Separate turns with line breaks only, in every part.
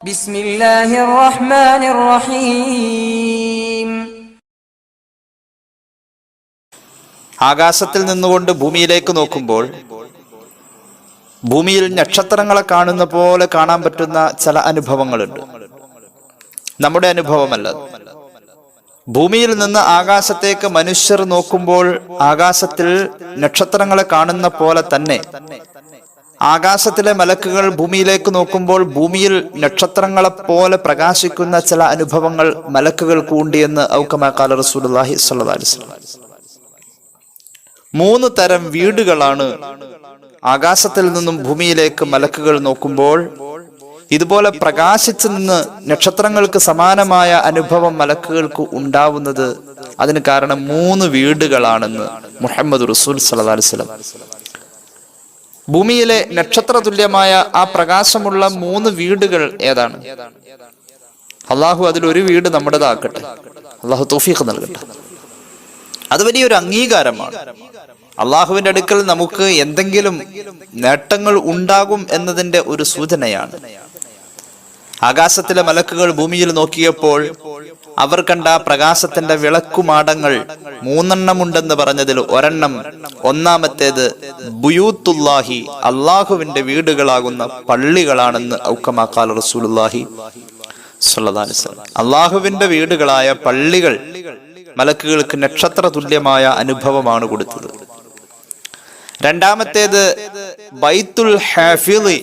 ബിസ്മില്ലാഹിർ റഹ്മാനിർ റഹീം.
ആകാശത്തിൽ നിന്നുകൊണ്ട് ഭൂമിയിലേക്ക് നോക്കുമ്പോൾ ഭൂമിയിൽ നക്ഷത്രങ്ങളെ കാണുന്ന പോലെ കാണാൻ പറ്റുന്ന ചില അനുഭവങ്ങളുണ്ട്. നമ്മുടെ അനുഭവമല്ല. ഭൂമിയിൽ നിന്ന് ആകാശത്തേക്ക് മനുഷ്യർ നോക്കുമ്പോൾ ആകാശത്തിൽ നക്ഷത്രങ്ങളെ കാണുന്ന പോലെ തന്നെ ആകാശത്തിലെ മലക്കുകൾ ഭൂമിയിലേക്ക് നോക്കുമ്പോൾ ഭൂമിയിൽ നക്ഷത്രങ്ങളെ പോലെ പ്രകാശിക്കുന്ന ചില അനുഭവങ്ങൾ മലക്കുകൾക്ക് ഉണ്ട് എന്ന് ഔകമാ ഖാല റസൂലുള്ളാഹി സ്വല്ലല്ലാഹു അലൈഹി വസല്ലം. 3 തരം വീടുകളാണ് ആകാശത്തിൽ നിന്നും ഭൂമിയിലേക്ക് മലക്കുകൾ നോക്കുമ്പോൾ ഇതുപോലെ പ്രകാശിച്ചു നിന്ന് നക്ഷത്രങ്ങൾക്ക് സമാനമായ അനുഭവം മലക്കുകൾക്ക് ഉണ്ടാവുന്നത്. അതിന് കാരണം 3 വീടുകളാണെന്ന് മുഹമ്മദ് റസൂൽ സ്വല്ലല്ലാഹു അലൈഹി വസല്ലം. ഭൂമിയിലെ നക്ഷത്ര തുല്യമായ ആ പ്രകാശമുള്ള 3 വീടുകൾ ഏതാണ്? അള്ളാഹു അതിലൊരു വീട് നമ്മുടേതാക്കട്ടെ. അള്ളാഹു തൗഫീഖ് നൽകട്ടെ. അത് വലിയൊരു അംഗീകാരമാണ്. അള്ളാഹുവിന്റെ അടുക്കൽ നമുക്ക് എന്തെങ്കിലും നേട്ടങ്ങൾ ഉണ്ടാകും എന്നതിന്റെ ഒരു സൂചനയാണ്. ആകാശത്തിലെ മലക്കുകൾ ഭൂമിയിൽ നോക്കിയപ്പോൾ അവർ കണ്ട പ്രകാശത്തിന്റെ വിളക്കുമാടങ്ങൾ 3 ഉണ്ടെന്ന് പറഞ്ഞതിൽ ഒന്നാമത്തേത് ബുയൂത്തുല്ലാഹി, അള്ളാഹുവിന്റെ വീടുകളാകുന്ന പള്ളികളാണെന്ന് ഔകമാ ഖാല റസൂലുള്ളാഹി സ്വല്ലല്ലാഹു അലൈഹി വസല്ലം. അള്ളാഹുവിന്റെ വീടുകളായ പള്ളികൾ മലക്കുകൾക്ക് നക്ഷത്ര തുല്യമായ അനുഭവമാണ് കൊടുത്തത്. രണ്ടാമത്തേത് ബൈത്തുൽ ഹാഫിളി,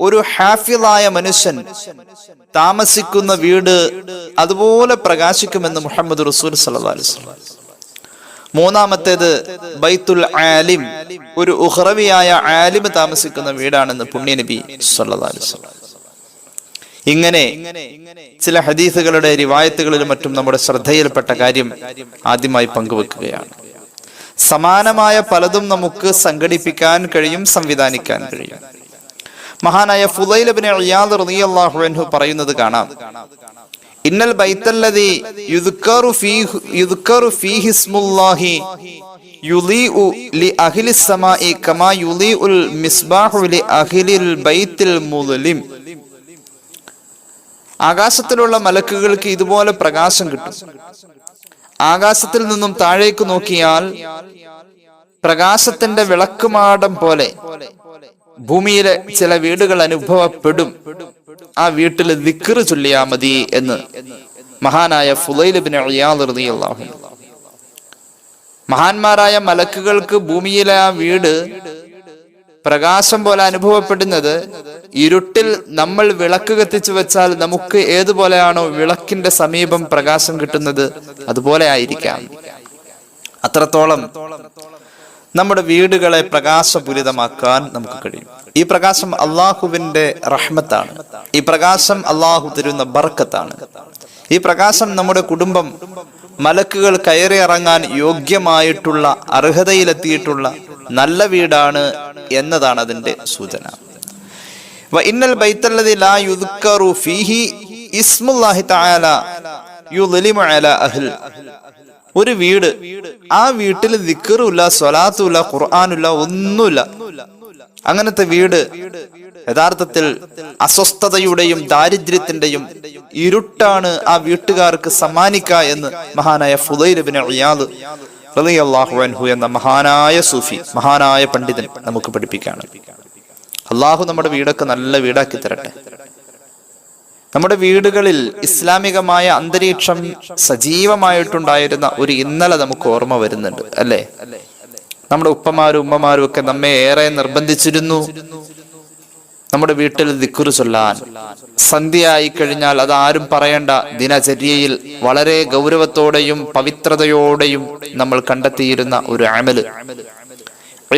ഒരു ഹാഫിളായ മനുഷ്യൻ താമസിക്കുന്ന വീട് അതുപോലെ പ്രകാശിക്കുമെന്ന് മുഹമ്മദ് റസൂൽ സ്വല്ലല്ലാഹു അലൈഹി വസല്ലം. മൂന്നാമത്തേത് ബൈത്തുൽ ആലിം, ഒരു ഉഖ്റവിയായ ആലിം താമസിക്കുന്ന വീടാണെന്ന് പുണ്യ നബി സ്വല്ലല്ലാഹു അലൈഹി വസല്ലം. ഇങ്ങനെ ചില ഹദീസുകളുടെ റിവായത്തുകളിലും മറ്റും നമ്മുടെ ശ്രദ്ധയിൽപ്പെട്ട കാര്യം ആദ്യമായി പങ്കുവെക്കുകയാണ്. സമാനമായ പലതും നമുക്ക് സംഘടിപ്പിക്കാൻ കഴിയും, സംവിധാനിക്കാൻ കഴിയും. മഹാനായ ഫുളൈൽ ഇബ്നു ഇയാദ് റളിയല്ലാഹു അൻഹു പറയുന്നത് കാണാം, ഇന്നൽ ബൈത്തല്ലദി യുദ്കറു ഫീഹി ഇസ്മുല്ലാഹി യുളീഉ ലി അഹ്ലിസ് സമാഇ കമാ യുളീഉൽ മിസ്ബാഹു ലി അഹ്ലിൽ ബൈത്തിൽ മുദ്ലിം. ആകാശത്തിലുള്ള മലക്കുകൾക്ക് ഇതുപോലെ പ്രകാശം കിട്ടും. ആകാശത്തിൽ നിന്നും താഴേക്ക് നോക്കിയാൽ പ്രകാശത്തിന്റെ വിളക്കുമാടം പോലെ ഭൂമിയിലെ ചില വീടുകൾ അനുഭവപ്പെടും. ആ വീട്ടിൽ ദിക്ർ ചൊല്ലിയാ മതി എന്ന് മഹാനായ ഫുളൈൽ ഇബ്നു ഇയാദ് റളിയല്ലാഹു അൻഹു. മഹാന്മാരായ മലക്കുകൾക്ക് ഭൂമിയിലെ ആ വീട് പ്രകാശം പോലെ അനുഭവപ്പെടുന്നത് ഇരുട്ടിൽ നമ്മൾ വിളക്ക് കത്തിച്ചു വെച്ചാൽ നമുക്ക് ഏതുപോലെയാണോ വിളക്കിന്റെ സമീപം പ്രകാശം കിട്ടുന്നത് അതുപോലെ ആയിരിക്കാം. അത്രത്തോളം നമ്മുടെ വീടുകളെ പ്രകാശപൂരിതമാക്കാൻ നമുക്ക് കഴിയും. ഈ പ്രകാശം അള്ളാഹുവിന്റെ റഹ്മത്താണ്. ഈ പ്രകാശം അള്ളാഹു തരുന്ന ബർക്കത്താണ്. ഈ പ്രകാശം നമ്മുടെ കുടുംബം മലക്കുകൾ കയറി ഇറങ്ങാൻ യോഗ്യമായിട്ടുള്ള അർഹതയിലെത്തിയിട്ടുള്ള നല്ല വീടാണ് എന്നതാണ് അതിന്റെ സൂചന. വഇന്നൽ ബൈത്തല്ലദി ലാ യുദ്കറു ഫീഹി ഇസ്മുല്ലാഹി തആല യുളിമു അലാ അഹ്ൽ. ഒരു വീട്, ആ വീട്ടിൽ ദിക്റുല്ല, സ്വലാത്തുല്ല, ഖുർആനുല്ല, ഒന്നുമില്ല. അങ്ങനത്തെ വീട് യഥാർത്ഥത്തിൽ അസ്വസ്ഥതയുടെയും ദാരിദ്ര്യത്തിന്റെയും ഇരുട്ടാണ് ആ വീട്ടുകാർക്ക് സമ്മാനിക്കുക എന്ന് മഹാനായ ഫുളൈൽ ഇബ്നു ഇയാദ് റളിയല്ലാഹു അൻഹു എന്ന മഹാനായ സൂഫി, മഹാനായ പണ്ഡിതൻ നമുക്ക് പഠിപ്പിക്കുകയാണ്. അള്ളാഹു നമ്മുടെ വീടൊക്കെ നല്ല വീടാക്കി തരട്ടെ. നമ്മുടെ വീടുകളിൽ ഇസ്ലാമികമായ അന്തരീക്ഷം സജീവമായിട്ടുണ്ടായിരുന്ന ഒരു ഇന്നലെ നമുക്ക് ഓർമ്മ വരുന്നുണ്ട്, അല്ലേ? നമ്മുടെ ഉപ്പമാരും ഉമ്മമാരും ഒക്കെ നമ്മെ ഏറെ നിർബന്ധിച്ചിരുന്നു നമ്മുടെ വീട്ടിൽ ദിക്ർ ചൊല്ലാൻ. സന്ധ്യയായി കഴിഞ്ഞാൽ അത് ആരും പറയേണ്ട ദിനചര്യയിൽ വളരെ ഗൗരവത്തോടെയും പവിത്രതയോടെയും നമ്മൾ കണ്ടെത്തിയിരുന്ന ഒരു അമല്.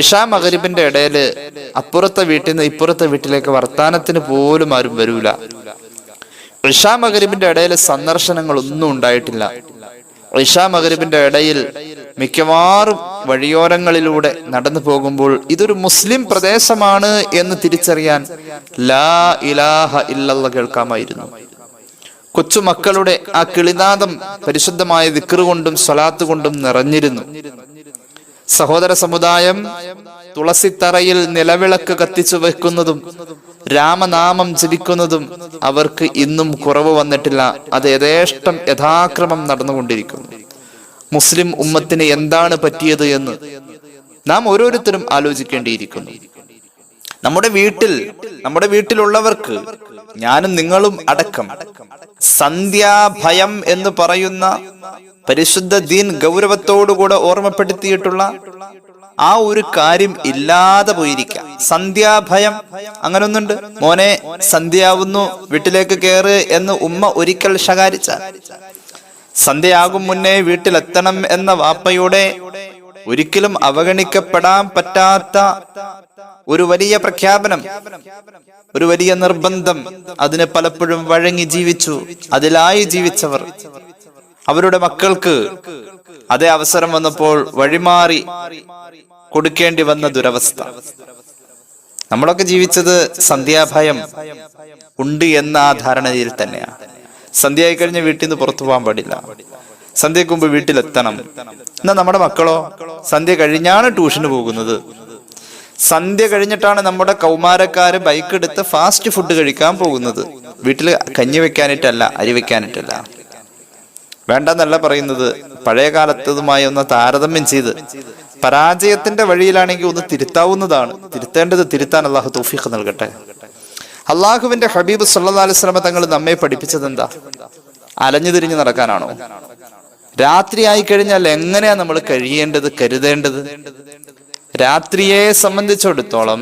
ഇശാ മഗ്രിബിന്റെ ഇടയില് അപ്പുറത്തെ വീട്ടിൽ നിന്ന് ഇപ്പുറത്തെ വീട്ടിലേക്ക് വർത്താനത്തിന് പോലും ആരും വരൂല. ഇശാ മഗ്രിബിന്റെ ഇടയിൽ സന്ദർശനങ്ങളൊന്നും ഉണ്ടായിട്ടില്ല. ഇശാ മഗ്രിബിന്റെ ഇടയിൽ മിക്കവാറും വഴിയോരങ്ങളിലൂടെ നടന്നു പോകുമ്പോൾ ഇതൊരു മുസ്ലിം പ്രദേശമാണ് എന്ന് തിരിച്ചറിയാൻ ലാ ഇലാഹ ഇല്ലല്ലാഹ് കേൾക്കാമായിരുന്നു. കൊച്ചുമക്കളുടെ ആ കിളിനാദം പരിശുദ്ധമായ ദിക്ർ കൊണ്ടും സ്വലാത്ത് കൊണ്ടും നിറഞ്ഞിരുന്നു. സഹോദര സമുദായം തുളസിത്തറയിൽ നിലവിളക്ക് കത്തിച്ചു വെക്കുന്നതും രാമനാമം ജപിക്കുന്നതും അവർക്ക് ഇന്നും കുറവ് വന്നിട്ടില്ല. അത് യഥേഷ്ടം യഥാക്രമം നടന്നുകൊണ്ടിരിക്കുന്നു. മുസ്ലിം ഉമ്മത്തിന് എന്താണ് പറ്റിയത് എന്ന് നാം ഓരോരുത്തരും ആലോചിക്കേണ്ടിയിരിക്കുന്നു. നമ്മുടെ വീട്ടിലുള്ളവർക്ക്, ഞാനും നിങ്ങളും അടക്കം, സന്ധ്യാഭയം എന്ന് പറയുന്ന പരിശുദ്ധ ദീൻ ഗൗരവത്തോടുകൂടെ ഓർമ്മപ്പെടുത്തിയിട്ടുള്ള ആ ഒരു കാര്യം ഇല്ലാതെ പോയിരിക്കാം. സന്ധ്യാഭയം അങ്ങനൊന്നുണ്ട്. മോനെ സന്ധ്യയാവുന്നു, വീട്ടിലേക്ക് കയറ് എന്ന് ഉമ്മ ഒരിക്കൽ ശകാരിച്ചാൽ, സന്ധ്യയാകും മുന്നേ വീട്ടിലെത്തണം എന്ന വാപ്പയുടെ ഒരിക്കലും അവഗണിക്കപ്പെടാൻ പറ്റാത്ത ഒരു വലിയ പ്രഖ്യാപനം, ഒരു വലിയ നിർബന്ധം, അതിന് പലപ്പോഴും വഴങ്ങി ജീവിച്ചു, അതിലായി ജീവിച്ചവർ അവരുടെ മക്കൾക്ക് അതേ അവസരം വന്നപ്പോൾ വഴിമാറി കൊടുക്കേണ്ടി വന്ന ദുരവസ്ഥ. നമ്മളൊക്കെ ജീവിച്ചത് സന്ധ്യാഭയം ഉണ്ട് എന്ന ആ ധാരണയിൽ തന്നെയാണ്. സന്ധ്യയായി കഴിഞ്ഞ വീട്ടിൽ നിന്ന് പുറത്തു പോകാൻ പാടില്ല, സന്ധ്യക്ക് മുമ്പ് വീട്ടിലെത്തണം. എന്നാ നമ്മുടെ മക്കളോ സന്ധ്യ കഴിഞ്ഞാണ് ട്യൂഷന് പോകുന്നത്. സന്ധ്യ കഴിഞ്ഞിട്ടാണ് നമ്മുടെ കൗമാരക്കാര് ബൈക്ക് എടുത്ത് ഫാസ്റ്റ് ഫുഡ് കഴിക്കാൻ പോകുന്നത്. വീട്ടില് കഞ്ഞി വെക്കാനിട്ടല്ല, അരി വെക്കാനിട്ടല്ല. വേണ്ടെന്നല്ല പറയുന്നത്, പഴയ കാലത്തതുമായി ഒന്ന് താരതമ്യം ചെയ്ത് പരാജയത്തിന്റെ വഴിയിലാണെങ്കിൽ ഒന്ന് തിരുത്താവുന്നതാണ്. തിരുത്തേണ്ടത് തിരുത്താൻ അള്ളാഹു തൗഫീഖ് നൽകട്ടെ. അള്ളാഹുവിന്റെ ഹബീബ് സല്ലല്ലാഹു അലൈഹി വസല്ലം തങ്ങൾ നമ്മെ പഠിപ്പിച്ചത് എന്താ? അലഞ്ഞു തിരിഞ്ഞു നടക്കാനാണോ? രാത്രി ആയി കഴിഞ്ഞാൽ എങ്ങനെയാ നമ്മൾ കഴിയേണ്ടത്, കരുതേണ്ടത്? രാത്രിയെ സംബന്ധിച്ചിടത്തോളം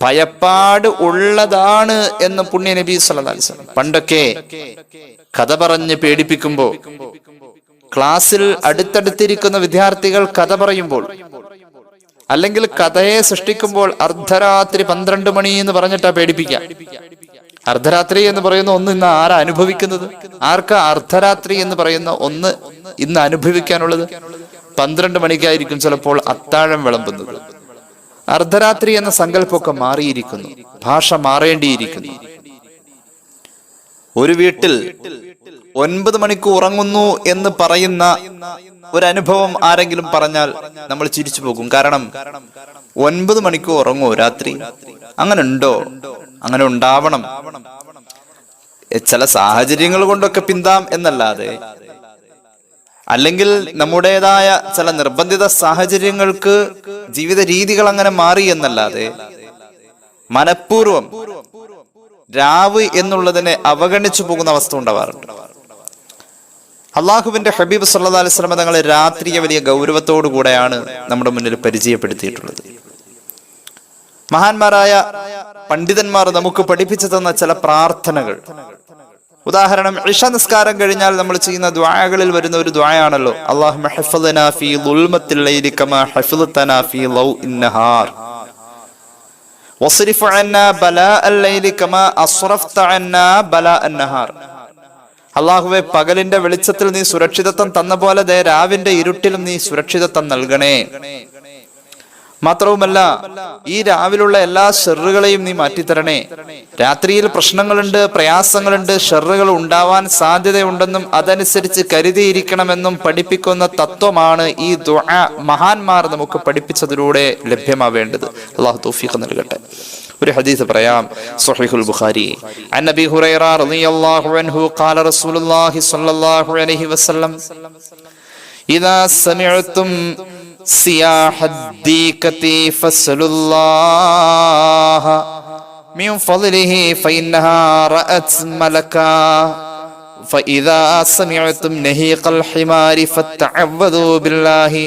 ഭയപ്പാട് ഉള്ളതാണ് എന്ന് പുണ്യ നബി സല്ലല്ലാഹു അലൈഹി വസല്ലം പണ്ടൊക്കെ കഥ പറഞ്ഞ് പേടിപ്പിക്കുമ്പോ, ക്ലാസ്സിൽ അടുത്തടുത്തിരിക്കുന്ന വിദ്യാർത്ഥികൾ കഥ പറയുമ്പോൾ, അല്ലെങ്കിൽ കഥയെ സൃഷ്ടിക്കുമ്പോൾ അർദ്ധരാത്രി 12 മണി എന്ന് പറഞ്ഞിട്ടാ പേടിപ്പിക്കാം. അർദ്ധരാത്രി എന്ന് പറയുന്ന ഒന്ന് ഇന്ന് ആരാ അനുഭവിക്കുന്നത്? ആർക്കാ അർദ്ധരാത്രി എന്ന് പറയുന്ന ഒന്ന് ഇന്ന് അനുഭവിക്കാനുള്ളത്? 12 മണിക്കായിരിക്കും ചിലപ്പോൾ അത്താഴം വിളമ്പുന്നത്. അർദ്ധരാത്രി എന്ന സങ്കല്പമൊക്കെ മാറിയിരിക്കുന്നു, ഭാഷ മാറേണ്ടിയിരിക്കുന്നു. ഒരു വീട്ടിൽ 9 മണിക്ക് ഉറങ്ങുന്നു എന്ന് പറയുന്ന ഒരനുഭവം ആരെങ്കിലും പറഞ്ഞാൽ നമ്മൾ ചിരിച്ചു പോകും. കാരണം 9 മണിക്ക് ഉറങ്ങുമോ രാത്രി? അങ്ങനെ ഉണ്ടോ? അങ്ങനെ ഉണ്ടാവണം. ചില സാഹചര്യങ്ങൾ കൊണ്ടൊക്കെ പിന്താം എന്നല്ലാതെ, അല്ലെങ്കിൽ നമ്മുടേതായ ചില നിർബന്ധിത സാഹചര്യങ്ങൾക്ക് ജീവിത രീതികൾ അങ്ങനെ മാറി എന്നല്ലാതെ മനഃപൂർവം രാവ് എന്നുള്ളതിനെ അവഗണിച്ചു പോകുന്ന അവസ്ഥ ഉണ്ടാവാറുണ്ട്. അള്ളാഹുവിന്റെ ഹബീബ് സല്ലല്ലാഹു അലൈഹി വസല്ലം തങ്ങളെ രാത്രിയെ വലിയ ഗൗരവത്തോടു കൂടെയാണ് നമ്മുടെ മുന്നിൽ പരിചയപ്പെടുത്തിയിട്ടുള്ളത്. മഹാന്മാരായ പണ്ഡിതന്മാർ നമുക്ക് പഠിപ്പിച്ചു തന്ന ചില പ്രാർത്ഥനകൾ, ഉദാഹരണം ഇശ നിസ്കാരം കഴിഞ്ഞാൽ നമ്മൾ ചെയ്യുന്ന ദുആകളിൽ വരുന്ന ഒരു ദുആയാണല്ലോ, അല്ലാഹുമ്മ ഹഫ്ളനാ ഫീ ദുൽമത്തിൽ ലൈലി കമാ ഹഫ്ളതനാ ഫീ ലൗഇൻ നഹാർ വസ്രിഫ് അന്നാ ബലാഅൽ ലൈലി കമാ അസ്റഫ്ത അന്നാ ബലാഅൻ നഹാർ. അല്ലാഹുവേ, പകലിന്റെ വെളിച്ചത്തിൽ നീ സുരക്ഷിതത്വം തന്ന പോലെ ദേ രാവിന്റെ ഇരുട്ടിലും നീ സുരക്ഷിതത്വം നൽകണേ. മാത്രവുമല്ല, ഈ രാവിലുള്ള എല്ലാ ഷെറുകളെയും നീ മാറ്റിത്തരണേ. രാത്രിയിൽ പ്രശ്നങ്ങളുണ്ട്, പ്രയാസങ്ങളുണ്ട്, ഷെറുകൾ ഉണ്ടാവാൻ സാധ്യതയുണ്ടെന്നും അതനുസരിച്ച് കരുതിയിരിക്കണമെന്നും പഠിപ്പിക്കുന്ന തത്വമാണ് ഈ ദുആ മഹാന്മാർ നമുക്ക് പഠിപ്പിച്ചതിലൂടെ ലഭ്യമാവേണ്ടത്. അല്ലാഹു തൗഫീഖ് നൽകട്ടെ. ഒരു ഹദീസ് പറയാം, സ്വഹീഹുൽ ബുഖാരി. അൻ അബീ ഹുറൈറ റളിയല്ലാഹു അൻഹു ഖാല റസൂലുള്ളാഹി സ്വല്ലല്ലാഹു അലൈഹി വസല്ലം ഇദാ സമിഅതും സിയാഹദ്ദീകതി ഫസ്അലുല്ലാഹ മിൻ ഫളിഹി ഫഇന്നഹാ റഅത് മലകാ ഫഇദാ സമിഅതും നഹീഖൽ ഹിമാരി ഫതഅവ്വദൂ ബില്ലാഹി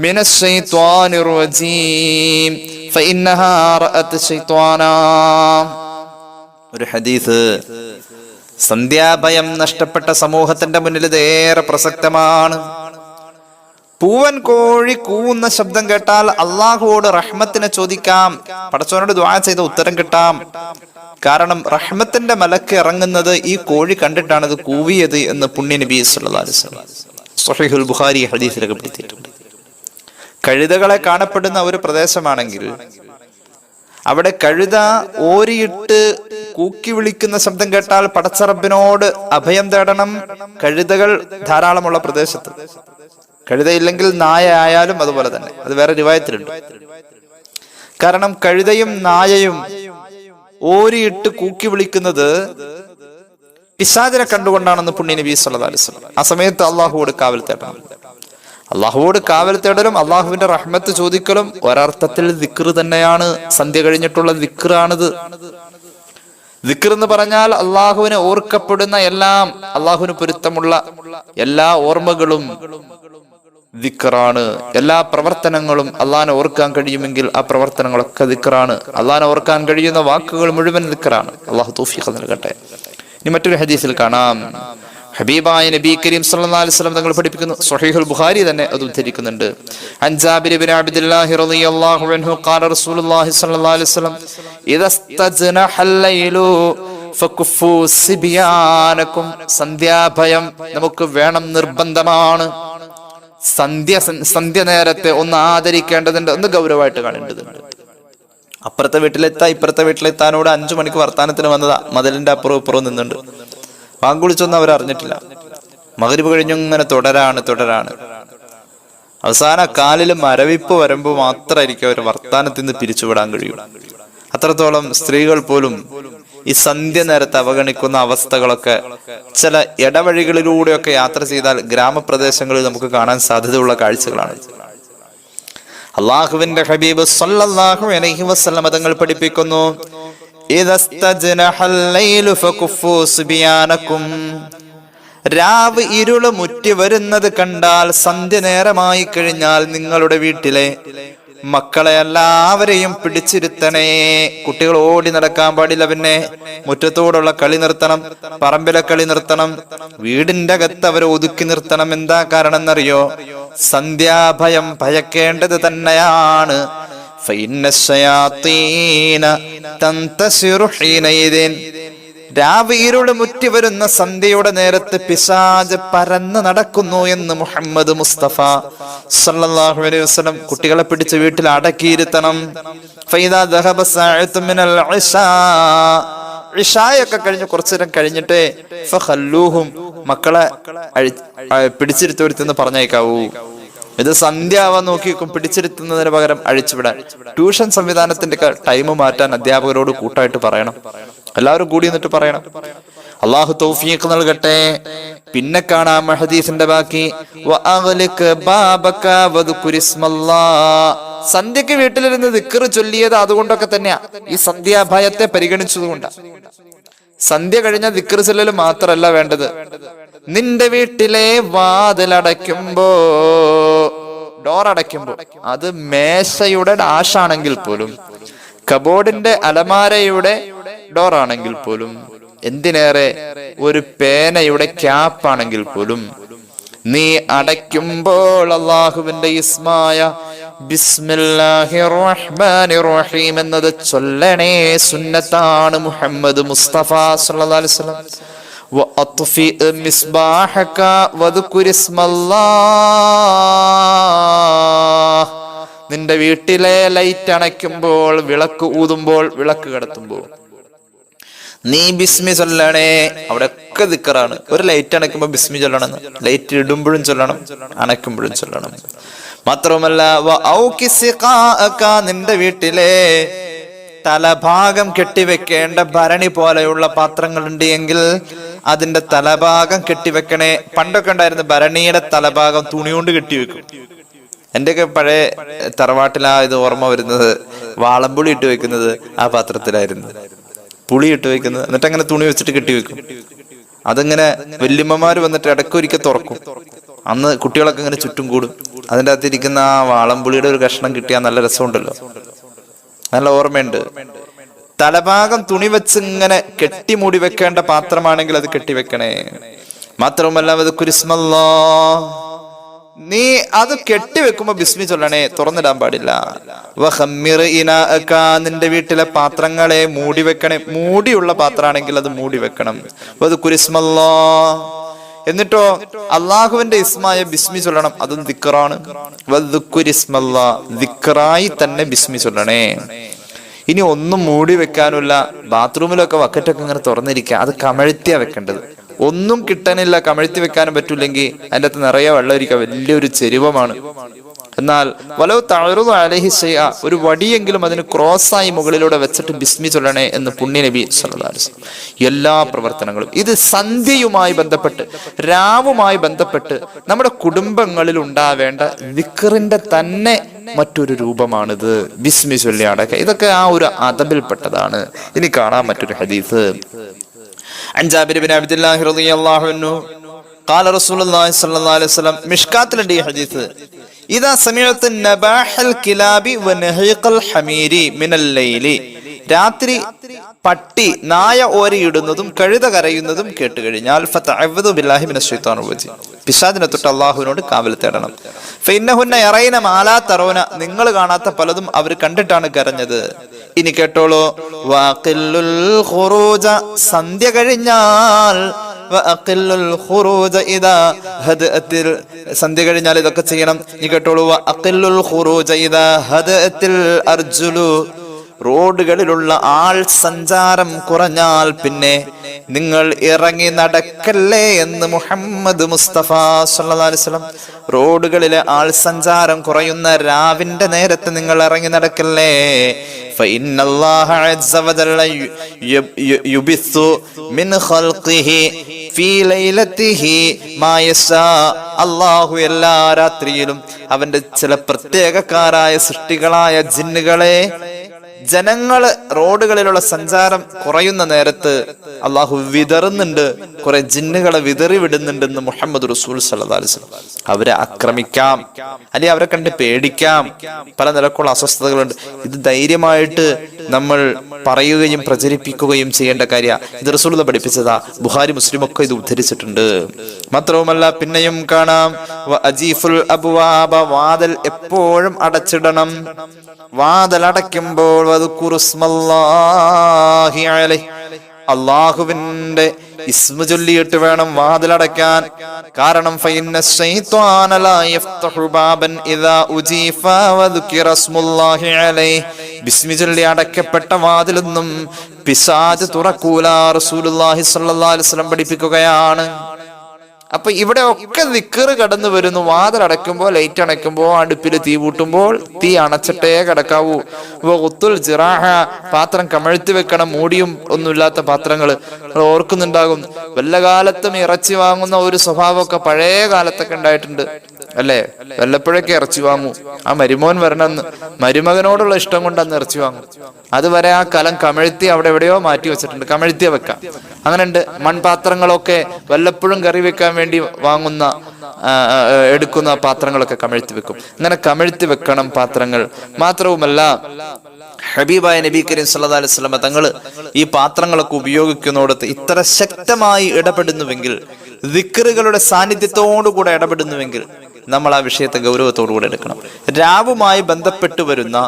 മിനശ് ശൈത്വാനിർ റജീം ഫഇന്നഹാ റഅത് ശൈത്വാനാ. ഒരു ഹദീസ്, സന്ധ്യാഭയം നഷ്ടപ്പെട്ട സമൂഹത്തിന്റെ മുന്നിൽ ഇത് ഏറെ പ്രസക്തമാണ്. പൂവൻ കോഴി കൂവുന്ന ശബ്ദം കേട്ടാൽ അള്ളാഹുവോട് റഹ്മത്തിനെ ചോദിക്കാം, പടച്ചവനോട് ദുആ ചെയ്ത ഉത്തരം കിട്ടാം. കാരണം റഹ്മത്തിന്റെ മലക്ക് ഇറങ്ങുന്നത് ഈ കോഴി കണ്ടിട്ടാണ് ഇത് കൂവിയത് എന്ന് പുണ്യ നബി സല്ലല്ലാഹു അലൈഹി വസല്ലം സ്വഹീഹുൽ ബുഖാരി ഹദീസിൽ രേഖപ്പെടുത്തിയിട്ടുണ്ട്. കഴുതകളെ കാണപ്പെടുന്ന ഒരു പ്രദേശമാണെങ്കിൽ അവിടെ കഴുത ഓരിയിട്ട് കൂക്കി വിളിക്കുന്ന ശബ്ദം കേട്ടാൽ പടച്ചറബിനോട് അഭയം തേടണം. കഴുതകൾ ധാരാളമുള്ള പ്രദേശത്ത്, കഴുതയില്ലെങ്കിൽ നായ ആയാലും അതുപോലെ തന്നെ, അത് വേറെ റിവായത്തിലുണ്ട്. കാരണം കഴുതയും നായയും ഓരിയിട്ട് കൂക്കി വിളിക്കുന്നത് പിശാചിനെ കണ്ടുകൊണ്ടാണെന്ന് പുണ്യ നബി സല്ലല്ലാഹു അലൈഹി വസല്ലം. ആ സമയത്ത് അള്ളാഹുവോട് കാവൽ തേടണം. അള്ളാഹുവോട് കാവൽ തേടലും അള്ളാഹുവിന്റെ റഹ്മത്ത് ചോദിക്കലും ഒരർത്ഥത്തിൽ ദിക്ർ തന്നെയാണ്. സന്ധ്യ കഴിഞ്ഞിട്ടുള്ള ദിക്റാണിത്. ദിക്ർ എന്ന് പറഞ്ഞാൽ അള്ളാഹുവിനെ ഓർക്കപ്പെടുന്ന എല്ലാം, അള്ളാഹുവിന് പൊരുത്തമുള്ള എല്ലാ ഓർമ്മകളും ദിക്റാണ്. എല്ലാ പ്രവർത്തനങ്ങളും അള്ളാഹിനെ ഓർക്കാൻ കഴിയുമെങ്കിൽ ആ പ്രവർത്തനങ്ങളൊക്കെ ദിക്റാണ്. അള്ളാഹിനെ ഓർക്കാൻ കഴിയുന്ന വാക്കുകൾ മുഴുവൻ ദിക്റാണ്. അള്ളാഹു തൗഫീഖ് നൽകട്ടെ. ഇനി മറ്റൊരു ഹദീസിൽ കാണാം, ഹബീബായ നബി കരീം സല്ലല്ലാഹു അലൈഹി വസല്ലം തങ്ങൾ പഠിപ്പിക്കുന്നു, സ്വഹീഹുൽ ബുഖാരി തന്നെ അത് ഉദ്ധരിക്കുന്നുണ്ട്. അൻ ജാബിർ ഇബ്നു അബ്ദുല്ലാഹി റളിയല്ലാഹു അൻഹു ഖാല റസൂലുള്ളാഹി സല്ലല്ലാഹു അലൈഹി വസല്ലം ഇദസ്തജ്നഹൽ ലൈലു ഫകുഫു സിബിയാനകും. സന്ധ്യാഭയം നമുക്ക് വേണം, നിർബന്ധമാണ്. സന്ധ്യ നേരത്തെ ഒന്ന് ആദരിക്കേണ്ടതുണ്ട്, ഒന്ന് ഗൗരവമായിട്ട് കാണേണ്ടതുണ്ട്. അപ്പുറത്തെ വീട്ടിലെത്താ ഇപ്പുറത്തെ വീട്ടിലെത്താനോട് 5 മണിക്ക് വർത്താനത്തിന് വന്നതാ, മതിലിന്റെ അപ്പുറവും ഇപ്പുറവും നിന്നുണ്ട്. പാങ്കുളിച്ചൊന്നും അവരറിഞ്ഞിട്ടില്ല. മഗ്രിബ് കഴിഞ്ഞു ഇങ്ങനെ തുടരാണ്. അവസാന കാലിൽ മരവിപ്പ് വരുമ്പോൾ മാത്രമായിരിക്കും അവർ വർത്താനത്തിൽ നിന്ന് പിരിച്ചുവിടാൻ കഴിയും. അത്രത്തോളം സ്ത്രീകൾ പോലും ഈ സന്ധ്യ നേരത്തെ അവഗണിക്കുന്ന അവസ്ഥകളൊക്കെ ചില ഇടവഴികളിലൂടെയൊക്കെ യാത്ര ചെയ്താൽ ഗ്രാമപ്രദേശങ്ങളിൽ നമുക്ക് കാണാൻ സാധ്യതയുള്ള കാഴ്ചകളാണ്. അള്ളാഹുവിന്റെ ഹബീബ് സല്ലല്ലാഹു അലൈഹി വസല്ലം തങ്ങൾ പഠിപ്പിക്കുന്നു, രാവ് ഇരുള് മുറ്റി വരുന്നത് കണ്ടാൽ, സന്ധ്യ നേരമായി കഴിഞ്ഞാൽ നിങ്ങളുടെ വീട്ടിലെ മക്കളെ എല്ലാവരെയും പിടിച്ചിരുത്തണേ. കുട്ടികൾ ഓടി നടക്കാൻ പാടില്ല. പിന്നെ മുറ്റത്തോടുള്ള കളി നിർത്തണം, പറമ്പിലെ കളി നിർത്തണം, വീടിന്റെ അകത്ത് അവരെ ഒതുക്കി നിർത്തണം. എന്താ കാരണം എന്നറിയോ? സന്ധ്യാഭയം ഭയക്കേണ്ടത് തന്നെയാണ്. രാവ് ഇരുള് മുറ്റി വരുന്ന സന്ധ്യയുടെ നേരത്ത് പിശാച് പരന്ന് നടക്കുന്നു എന്ന് മുഹമ്മദ് മുസ്തഫ സല്ലല്ലാഹു അലൈഹി വസല്ലം. കുട്ടികളെ പിടിച്ച് വീട്ടിൽ അടക്കിയിരുത്തണം. ഫൈദാ ദഹബ സഅഅതു മിനൽ ഇശാ, ഇശായൊക്കെ കഴിഞ്ഞ് കുറച്ചു നേരം കഴിഞ്ഞിട്ട് ഫഖല്ലൂഹും, മക്കളെ പിടിച്ചിരുത്തോരുത്തെന്ന് പറഞ്ഞേക്കാവൂ. ഇത് സന്ധ്യ ആവാൻ നോക്കിയേക്കും പിടിച്ചിരുത്തുന്നതിന് പകരം അഴിച്ചുവിടാൻ. ട്യൂഷൻ സംവിധാനത്തിന്റെ ടൈം മാറ്റാൻ അധ്യാപകരോട് കൂട്ടായിട്ട് പറയണം. എല്ലാവരും കൂടി നിന്നിട്ട് പറയണം. അള്ളാഹു തൗഫീഖ് നൽകട്ടെ. പിന്നെ കാണാം ഹദീസിന്റെ ബാക്കി, സന്ധ്യക്ക് വീട്ടിലിരുന്ന് ദിക്ർ ചൊല്ലിയത് അതുകൊണ്ടൊക്കെ തന്നെയാ, ഈ സന്ധ്യാഭയത്തെ പരിഗണിച്ചതുകൊണ്ടാ. സന്ധ്യ കഴിഞ്ഞ ദിക്ർ ചൊല്ലല് മാത്രല്ല വേണ്ടത്, നിന്റെ വീട്ടിലെ വാതിലടയ്ക്കുമ്പോ, ഡോറടയ്ക്കുമ്പോ, അത് മേശയുടെ ഡാഷാണെങ്കിൽ പോലും, കബോർഡിന്റെ അലമാരയുടെ ഡോറാണെങ്കിൽ പോലും, എന്തിനേറെ ഒരു പേനയുടെ ക്യാപ്പാണെങ്കിൽ പോലും, നീ അടയ്ക്കുമ്പോൾ അള്ളാഹുവിന്റെ ഇസ്മായ ബിസ്മില്ലാഹിർ റഹ്മാനിർ റഹീം എന്നത് ചൊല്ലണേ, സുന്നത്താണ്. മുഹമ്മദ് മുസ്തഫ സല്ലല്ലാഹു അലൈഹി വസല്ലം വഅത്ഫി മിസ്ബാഹക വദ്കുർ ഇസ്മല്ലാഹ്. നിന്റെ വീട്ടിലെ ലൈറ്റ് അണയ്ക്കുമ്പോൾ, വിളക്ക് ഊതുമ്പോൾ, വിളക്ക് കടത്തുമ്പോൾ നീ ബിസ്മി ചൊല്ലണേ. അവിടെ ഒക്കെ ദിക്റാണ്. ഒരു ലൈറ്റ് അണയ്ക്കുമ്പോൾ ബിസ്മി ചൊല്ലണം, ലൈറ്റ് ഇടുമ്പോഴും ചൊല്ലണം, അണയ്ക്കുമ്പോഴും ചൊല്ലണം. മാത്രവുമല്ല നിന്റെ വീട്ടിലെ തലഭാഗം കെട്ടിവെക്കേണ്ട ഭരണി പോലെയുള്ള പാത്രങ്ങളുണ്ട് എങ്കിൽ അതിന്റെ തലഭാഗം കെട്ടിവെക്കണേ. പണ്ടൊക്കെ ഉണ്ടായിരുന്നു ഭരണിയുടെ തലഭാഗം തുണി കൊണ്ട് കെട്ടിവെക്കും. എന്റെയൊക്കെ പഴയ തറവാട്ടിലാ ഇത് ഓർമ്മ വരുന്നത്. വാളംപുളി ഇട്ട് വെക്കുന്നത് ആ പാത്രത്തിലായിരുന്നു, പുളി ഇട്ട് വെക്കുന്നത്. എന്നിട്ട് അങ്ങനെ തുണി വെച്ചിട്ട് കെട്ടിവെക്കും. അതിങ്ങനെ വല്യമ്മമാര് വന്നിട്ട് ഇടയ്ക്കൊരിക്കൽ തുറക്കും. അന്ന് കുട്ടികളൊക്കെ ഇങ്ങനെ ചുറ്റും കൂടും. അതിൻ്റെ അകത്തിരിക്കുന്ന ആ വാളംപുളിയുടെ ഒരു കഷ്ണം കിട്ടിയാൽ നല്ല രസമുണ്ടല്ലോ, നല്ല ഓർമ്മയുണ്ട്. തലഭാഗം തുണി വെച്ച് ഇങ്ങനെ കെട്ടിമൂടി വെക്കേണ്ട പാത്രമാണെങ്കിൽ അത് കെട്ടിവെക്കണേ. മാത്രവുമല്ല അത് കുരിസ്മല്ലാ, നീ അത് കെട്ടിവെക്കുമ്പോ ബിസ്മി ചൊല്ലണേ, തുറന്നിടാൻ പാടില്ല. നിന്റെ വീട്ടിലെ പാത്രങ്ങളെ മൂടി വെക്കണേ. മൂടിയുള്ള പാത്രമാണെങ്കിൽ അത് മൂടി വെക്കണം. കുരിസ്മല്ലാ. എന്നിട്ടോ അള്ളാഹുവിന്റെ ഇസ്മായ ബിസ്മി ചൊല്ലണം, അതും ദിക്റാണ്. ദിക്റായി തന്നെ ബിസ്മി ചൊല്ലണേ. ഇനി ഒന്നും മൂടി വെക്കാനുള്ള, ബാത്റൂമിലൊക്കെ വക്കറ്റൊക്കെ ഇങ്ങനെ തുറന്നിരിക്കുക, അത് കമഴ്ത്തിയാ വെക്കേണ്ടത്. ഒന്നും കിട്ടാനില്ല, കമഴ്ത്തി വെക്കാനും പറ്റൂലെങ്കിൽ അതിൻ്റെ അകത്ത് നിറയെ വെള്ളം ഇരിക്കുക, വലിയൊരു ചെരുവമാണ്. എന്നാൽ വലോ തഅറുദു അലൈഹി ശൈഅ, ഒരു വടിയെങ്കിലും അതിന് ക്രോസായി മുകളിലൂടെ വെച്ചിട്ട് ബിസ്മി ചൊല്ലണേ എന്ന് പുണ്യ നബി സല്ലല്ലാഹു അലൈഹി വസല്ലം. എല്ലാ പ്രവർത്തനങ്ങളും ഇത് സന്ധ്യയുമായി ബന്ധപ്പെട്ട്, രാവുമായി ബന്ധപ്പെട്ട് നമ്മുടെ കുടുംബങ്ങളിൽ ഉണ്ടാവേണ്ട ദിക്റിന്റെ തന്നെ മറ്റൊരു രൂപമാണിത്. ബിസ്മി ചൊല്ലി അടക്കുക, ഇതൊക്കെ ആ ഒരു അദബിൽപ്പെട്ടതാണ്. ഇനി കാണാൻ മറ്റൊരു ഹദീസ്. അൻ ജാബിർ ബിൻ അബ്ദുല്ലാഹി റളിയല്ലാഹു അൻഹു ഖാല റസൂലുള്ളാഹി സ്വല്ലല്ലാഹു അലൈഹി വസല്ലം, മിഷ്കാത്തിലുണ്ട് ഈ ഹദീസ്. ഇദാ സമിഅത നബാഹൽ കിലാബി വനഹീഖൽ ഹമീരി മിനൽ ലൈലി, രാത്രി പട്ടി നായ ഓരിയിടുന്നതും കഴുത കരയുന്നതും കേട്ട് കഴിഞ്ഞാൽ ഫതഅവ്വദു ബില്ലാഹി മിനശ് ശൈത്വാനിർ റജീം, പിശാചിനെ തൊട്ട് അല്ലാഹുവിനോട് കാവൽ തേടണം. ഫഇന്നഹുന്ന യറൈന മാലാ തറൗന, നിങ്ങൾ കാണാത്ത പലതും അവർ കണ്ടിട്ടാണ് കരഞ്ഞത്. ഇനി കേട്ടോളൂ. വഅഖില്ലുൽ ഖുറൂജ, സന്ധ്യ കഴിഞ്ഞാൽ, വഅഖില്ലുൽ ഖുറൂജ ഇദാ ഹദഅത്തിൽ, സന്ധ്യ കഴിഞ്ഞാൽ ഇതൊക്കെ ചെയ്യണം. ഇനി കേട്ടോളൂ. വഅഖില്ലുൽ ഖുറൂജ ഇദാ ഹദഅത്തിൽ അർജുലു, റോഡുകളിലുള്ള ആൾ സഞ്ചാരം കുറഞ്ഞാൽ പിന്നെ നിങ്ങൾ ഇറങ്ങി നടക്കല്ലേ എന്ന് മുഹമ്മദ് മുസ്തഫ സല്ലല്ലാഹു അലൈഹി വസല്ലം. റോഡുകളിലെ ആൾ സഞ്ചാരം കുറയുന്ന രാവിന്റെ നേരത്ത് നിങ്ങൾ ഇറങ്ങി നടക്കല്ലേ. ഫഇന്നല്ലാഹ അസ്സ വജല്ല യുബിസ്സു മിൻ ഖൽഖിഹി ഫീ ലൈലത്തിഹി മാ യശാ, അല്ലാഹു എല്ലാ രാത്രിയിലും അവന്റെ ചില പ്രത്യേകക്കാരായ സൃഷ്ടികളായ ജിന്നുകളെ, ജനങ്ങള് റോഡുകളിലുള്ള സഞ്ചാരം കുറയുന്ന നേരത്ത് അള്ളാഹു വിതറുന്നുണ്ട്, കുറെ ജിന്നുകളെ വിതറി വിടുന്നുണ്ടെന്ന് മുഹമ്മദ് റസൂൽ സല്ലല്ലാഹു അലൈഹി വസല്ലം. അവരെ ആക്രമിക്കാം, അല്ലെങ്കിൽ അവരെ കണ്ട് പേടിക്കാം, പല നിലക്കുള്ള അസ്വസ്ഥതകളുണ്ട്. ഇത് ധൈര്യമായിട്ട് നമ്മൾ പറയുകയും പ്രചരിപ്പിക്കുകയും ചെയ്യേണ്ട കാര്യ. ഇത് റസൂൽ പഠിപ്പിച്ചതാ. ബുഖാരി മുസ്ലിം ഒക്കെ ഇത് ഉദ്ധരിച്ചിട്ടുണ്ട്. മാത്രവുമല്ല പിന്നെയും കാണാം, വഅജീഫുൽ അബ്വാബ, വാതിൽ എപ്പോഴും അടച്ചിടണം. വാതിൽ അടയ്ക്കുമ്പോൾ അള്ളാഹുവിന്റെ ഇസ്മ ചൊല്ലിയിട്ട് വേണം വാതിലടയ്ക്കാൻ. കാരണം ഫഇന്ന ശൈത്വാന ലാ യഫ്തഹു ബാബൻ ഇദാ ഉജീഫ വദുകിറ സ്മുല്ലാഹി അലൈഹി, ബിസ്മി ചൊല്ലി അടയ്ക്കപ്പെട്ട വാതിലൊന്നും പിശാച് തുറക്കൂല. റസൂലുള്ളാഹി സ്വല്ലല്ലാഹു അലൈഹി വസല്ലം പഠിപ്പിക്കുകയാണ്. അപ്പൊ ഇവിടെ ഒക്കെ ദിക്ർ കടന്നു വരുന്നു. വാതിൽ അടയ്ക്കുമ്പോൾ, ലൈറ്റ് അണയ്ക്കുമ്പോൾ, അടുപ്പിൽ തീ കൂട്ടുമ്പോൾ തീ അണച്ചിട്ടേ കിടക്കാവൂ. ജിറാഹ, പാത്രം കമഴ്ത്തി വെക്കണം. മൂടിയും ഒന്നുമില്ലാത്ത പാത്രങ്ങൾ ഓർക്കുന്നുണ്ടാകും. വല്ല കാലത്തും ഇറച്ചി വാങ്ങുന്ന ഒരു സ്വഭാവമൊക്കെ പഴയ കാലത്തൊക്കെ ഉണ്ടായിട്ടുണ്ട് അല്ലേ? വല്ലപ്പോഴൊക്കെ ഇറച്ചി വാങ്ങൂ. ആ മരുമോൻ വരണമെന്ന്, മരുമകനോടുള്ള ഇഷ്ടം കൊണ്ട് അന്ന് ഇറച്ചി വാങ്ങും. അതുവരെ ആ കലം കമഴ്ത്തി അവിടെ എവിടെയോ മാറ്റി വെച്ചിട്ടുണ്ട്. കമഴ്ത്തിയ വെക്കാം. അങ്ങനെയുണ്ട്. മൺപാത്രങ്ങളൊക്കെ വല്ലപ്പോഴും കറി വെക്കാൻ വേണ്ടി വാങ്ങുന്ന എടുക്കുന്ന പാത്രങ്ങളൊക്കെ കമഴ്ത്തി വെക്കും. അങ്ങനെ കമഴ്ത്തി വെക്കണം പാത്രങ്ങൾ. മാത്രവുമല്ല ഹബീബായ നബി കരീം സല്ലല്ലാഹു അലൈഹി വസല്ലം തങ്ങൾ ഈ പാത്രങ്ങളൊക്കെ ഉപയോഗിക്കുന്നിടത്ത് ഇത്ര ശക്തമായി ഇടപെടുന്നുവെങ്കിൽ, ദിക്റുകളുടെ സാന്നിധ്യത്തോടുകൂടെ ഇടപെടുന്നുവെങ്കിൽ നമ്മൾ ആ വിഷയത്തെ ഗൗരവത്തോടുകൂടെ എടുക്കണം. രാവുമായി ബന്ധപ്പെട്ട് വരുന്ന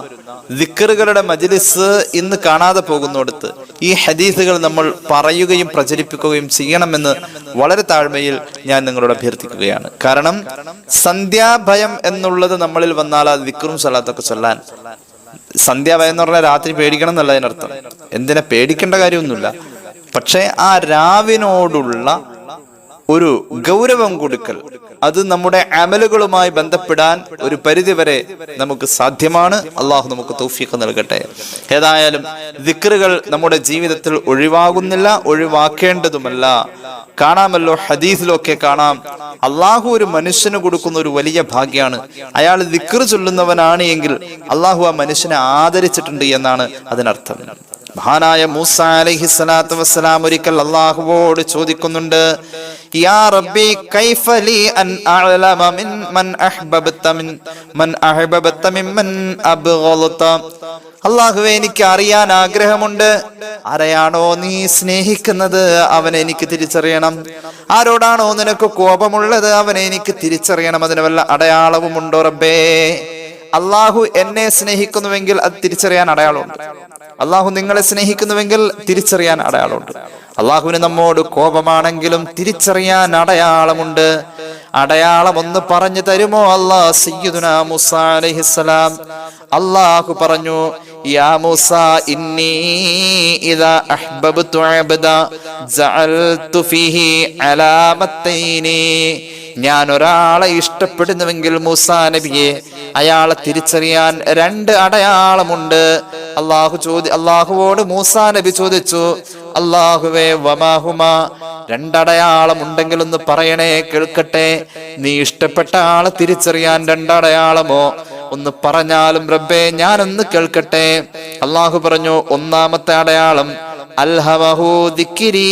ദിക്റുകളുടെ മജ്ലിസ് ഇന്ന് കാണാതെ പോകുന്നിടത്ത് ഈ ഹദീസുകൾ നമ്മൾ പറയുകയും പ്രചരിപ്പിക്കുകയും ചെയ്യണമെന്ന് വളരെ താഴ്മയിൽ ഞാൻ നിങ്ങളോട് അഭ്യർത്ഥിക്കുകയാണ്. കാരണം സന്ധ്യാഭയം എന്നുള്ളത് നമ്മളിൽ വന്നാൽ ആ ദിക്റും സ്വലാത്തൊക്കെ ചൊല്ലാൻ, സന്ധ്യാഭയം എന്ന് പറഞ്ഞാൽ രാത്രി പേടിക്കണം എന്നല്ല അതിനർത്ഥം. എന്തിനാ പേടിക്കേണ്ട കാര്യമൊന്നുമില്ല. പക്ഷെ ആ രാവിനോടുള്ള ഒരു ഗൗരവം കൊടുക്കൽ, അത് നമ്മുടെ അമലുകളുമായി ബന്ധപ്പെടാൻ ഒരു പരിധിവരെ നമുക്ക് സാധ്യമാണ്. അള്ളാഹു നമുക്ക് തൗഫീഖ് നൽകട്ടെ. ഏതായാലും ദിക്റുകൾ നമ്മുടെ ജീവിതത്തിൽ ഒഴിവാകുന്നില്ല, ഒഴിവാക്കേണ്ടതുമല്ല. കാണാമല്ലോ, ഹദീസിലൊക്കെ കാണാം, അള്ളാഹു ഒരു മനുഷ്യന് കൊടുക്കുന്ന ഒരു വലിയ ഭാഗ്യമാണ്. അയാൾ ദിക്ർ ചൊല്ലുന്നവനാണ് എങ്കിൽ അള്ളാഹു ആ മനുഷ്യനെ ആദരിച്ചിട്ടുണ്ട് എന്നാണ് അതിനർത്ഥം. മഹാനായ മൂസ അലൈഹിസ്സലാത്തു വസ്സലാം ഒരിക്കൽ അള്ളാഹുവോട് ചോദിക്കുന്നുണ്ട്, യാ റബ്ബി കൈഫ ലീ അൻ അഅലമ മിൻ മൻ അഹ്ബബ്ത മിമ്മൻ അബ്ഗളത. അല്ലാഹുവേ, എനിക്ക് അറിയാൻ ആഗ്രഹമുണ്ട്, ആരെയാണോ നീ സ്നേഹിക്കുന്നത് അവനെ എനിക്ക് തിരിച്ചറിയണം, ആരോടാണോ നിനക്ക് കോപമുള്ളത് അവനെ എനിക്ക് തിരിച്ചറിയണം. അതിന് വല്ല അടയാളവുമുണ്ടോ റബ്ബേ? അള്ളാഹു എന്നെ സ്നേഹിക്കുന്നുവെങ്കിൽ അത് തിരിച്ചറിയാൻ അടയാളമുണ്ട്. അള്ളാഹു നിങ്ങളെ സ്നേഹിക്കുന്നുവെങ്കിൽ തിരിച്ചറിയാൻ അടയാളമുണ്ട്. അള്ളാഹുവിന് നമ്മോട് കോപമാണെങ്കിലും തിരിച്ചറിയാൻ അടയാളമുണ്ട്. അടയാളം ഒന്ന് പറഞ്ഞു തരുമോ അല്ലാ? സയ്യിദുനാ മൂസ അലൈഹിസ്സലാം അല്ലാഹു പറഞ്ഞു, യാ മൂസ ഇന്നി ഇദാ അഹ്ബബ്തു അബ്ദാ ജഅൽതു ഫീഹി അലാമത്തൈനി. ഞാൻ ഒരാളെ ഇഷ്ടപ്പെടുന്നുവെങ്കിൽ മൂസാ നബിയെ, അയാളെ തിരിച്ചറിയാൻ 2 അടയാളമുണ്ട്. അള്ളാഹുവോട് മൂസാ നബി ചോദിച്ചു, അല്ലാഹുവേ വമാഹുമാ, 2 അടയാളം ഉണ്ടെങ്കിൽ ഒന്ന് പറയണേ, കേൾക്കട്ടെ. നീ ഇഷ്ടപ്പെട്ട ആളെ തിരിച്ചറിയാൻ 2 അടയാളമോ ഒന്ന് പറഞ്ഞാലും റബ്ബേ ഞാനൊന്ന് കേൾക്കട്ടെ. അള്ളാഹു പറഞ്ഞു, ഒന്നാമത്തെ അടയാളം അൽഹമഹു ദിക്രി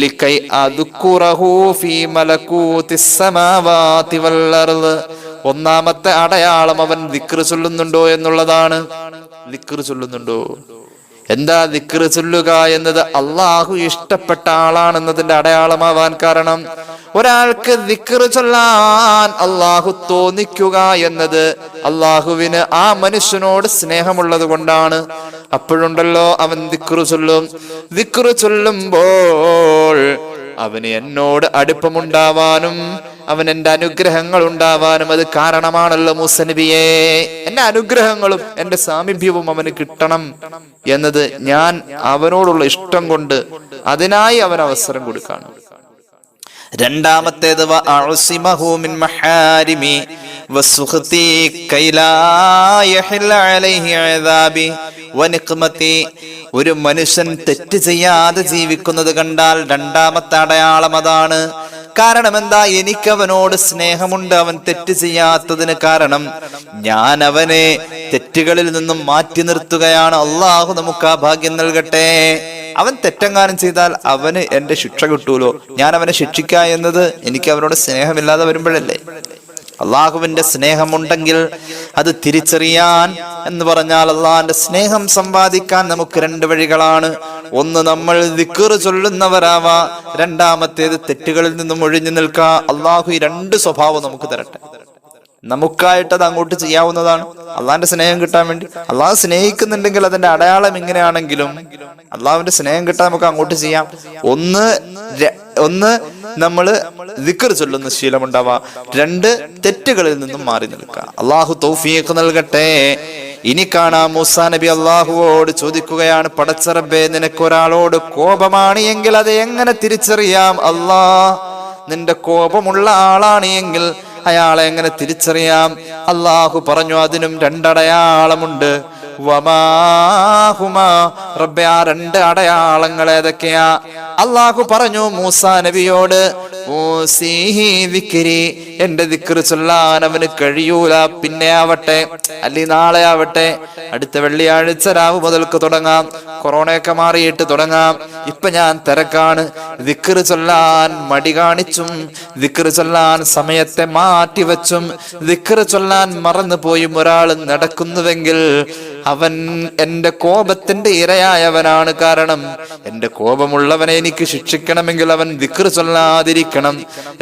ലികൈ അദ്കുറഹു ഫീ മലകൂതിസ് സമാവാതി വൽ അർദ്. ഒന്നാമത്തെ അടയാളം അവൻ ദിക്ർ ചൊല്ലുന്നുണ്ടോ എന്നുള്ളതാണ്. ദിക്ർ ചൊല്ലുന്നുണ്ടോ? എന്താ ദിക്ർ ചൊല്ലുക എന്നത്? അള്ളാഹു ഇഷ്ടപ്പെട്ട ആളാണെന്നതിന്റെ അടയാളമാവാൻ കാരണം ഒരാൾക്ക് ദിക്ർ ചൊല്ലാൻ അള്ളാഹു തോന്നിക്കുക എന്നത് അള്ളാഹുവിന് ആ മനുഷ്യനോട് സ്നേഹമുള്ളത് കൊണ്ടാണ്. അപ്പോഴുണ്ടല്ലോ അവൻ ദിക്ർ ചൊല്ലും. ദിക്ർ ചൊല്ലുമ്പോൾ അവന് എന്നോട് അടുപ്പമുണ്ടാവാനും അവൻ എന്റെ അനുഗ്രഹങ്ങൾ ഉണ്ടാവാനും അത് കാരണമാണല്ലോ മൂസ നബിയെ. എന്റെ അനുഗ്രഹങ്ങളും എന്റെ സാമീപ്യവും അവന് കിട്ടണം എന്നത് ഞാൻ അവനോടുള്ള ഇഷ്ടം കൊണ്ട് അതിനായി അവൻ അവസരം കൊടുക്കാണ്. രണ്ടാമത്തേത് ഒരു മനുഷ്യൻ തെറ്റ് ചെയ്യാതെ ജീവിക്കുന്നത് കണ്ടാൽ 2ാമത്തെ അടയാളം അതാണ്. കാരണം എന്താ? എനിക്കവനോട് സ്നേഹമുണ്ട്. അവൻ തെറ്റ് ചെയ്യാത്തതിന് കാരണം ഞാൻ അവനെ തെറ്റുകളിൽ നിന്നും മാറ്റി നിർത്തുകയാണ്. അള്ളാഹു നമുക്ക് ആ ഭാഗ്യം നൽകട്ടെ. അവൻ തെറ്റെങ്ങാനും ചെയ്താൽ അവന് എന്റെ ശിക്ഷ കിട്ടൂലോ. ഞാൻ അവനെ ശിക്ഷിക്കുക എന്നത് എനിക്ക് അവനോട് സ്നേഹമില്ലാതെ വരുമ്പോഴല്ലേ. അള്ളാഹുവിന്റെ സ്നേഹമുണ്ടെങ്കിൽ അത് തിരിച്ചറിയാൻ എന്ന് പറഞ്ഞാൽ അള്ളാഹിന്റെ സ്നേഹം സമ്പാദിക്കാൻ നമുക്ക് 2 വഴികളാണ്. ഒന്ന്, നമ്മൾ ദിക്ർ ചൊല്ലുന്നവരാവാ. രണ്ടാമത്തേത് തെറ്റുകളിൽ നിന്നും ഒഴിഞ്ഞു നിൽക്കുക. അള്ളാഹു ഈ 2 സ്വഭാവം നമുക്ക് തരട്ടെ. നമുക്കായിട്ട് അത് അങ്ങോട്ട് ചെയ്യാവുന്നതാണ്. അള്ളാഹിന്റെ സ്നേഹം കിട്ടാൻ വേണ്ടി അള്ളാഹു സ്നേഹിക്കുന്നുണ്ടെങ്കിൽ അതിന്റെ അടയാളം ഇങ്ങനെയാണെങ്കിലും അള്ളാഹുവിന്റെ സ്നേഹം കിട്ടാൻ നമുക്ക് അങ്ങോട്ട് ചെയ്യാം. ഒന്ന് നമ്മള് ദിക്ർ ചൊല്ലുന്ന ശീലമുണ്ടാവാ. 2 തെറ്റുകളിൽ നിന്നും മാറി നിൽക്കുക. അള്ളാഹു തൗഫീഖ് നൽകട്ടെ. ഇനി കാണാം മൂസാ നബി അള്ളാഹുവോട് ചോദിക്കുകയാണ്, പടച്ച റബ്ബേ, നിനക്കൊരാളോട് കോപമാണ് എങ്കിൽ അത് എങ്ങനെ തിരിച്ചറിയാം? അല്ലാ, നിന്റെ കോപമുള്ള ആളാണ് എങ്കിൽ അയാളെ എങ്ങനെ തിരിച്ചറിയാം? അള്ളാഹു പറഞ്ഞു, അതിനും 2 അടയാളമുണ്ട്. വമാഹുമാ റബ്ബേ, ആ 2 അടയാളങ്ങൾ ഏതൊക്കെയാ? അള്ളാഹു പറഞ്ഞു മൂസാ നബിയോട്, എന്റെ ദിക്ർ ചൊല്ലാൻ അവന് കഴിയൂല. പിന്നെ ആവട്ടെ, അല്ലെങ്കിൽ നാളെ ആവട്ടെ, അടുത്ത വെള്ളിയാഴ്ച രാവ് മുതൽക്ക് തുടങ്ങാം. കൊറോണയൊക്കെ മാറിയിട്ട് തുടങ്ങാം. ഇപ്പൊ ഞാൻ തിരക്കാണ്. ദിക്ർ ചൊല്ലാൻ മടി കാണിച്ചും ദിക്ർ ചൊല്ലാൻ സമയത്തെ മാറ്റിവെച്ചും ദിക്ർ ചൊല്ലാൻ മറന്നു പോയും ഒരാൾ നടക്കുന്നുവെങ്കിൽ അവൻ എന്റെ കോപത്തിന്റെ ഇരയായവനാണ്. കാരണം എന്റെ കോപമുള്ളവനെ എനിക്ക് ശിക്ഷിക്കണമെങ്കിൽ അവൻ ദിക്ർ ചൊല്ലാതിരിക്കണം.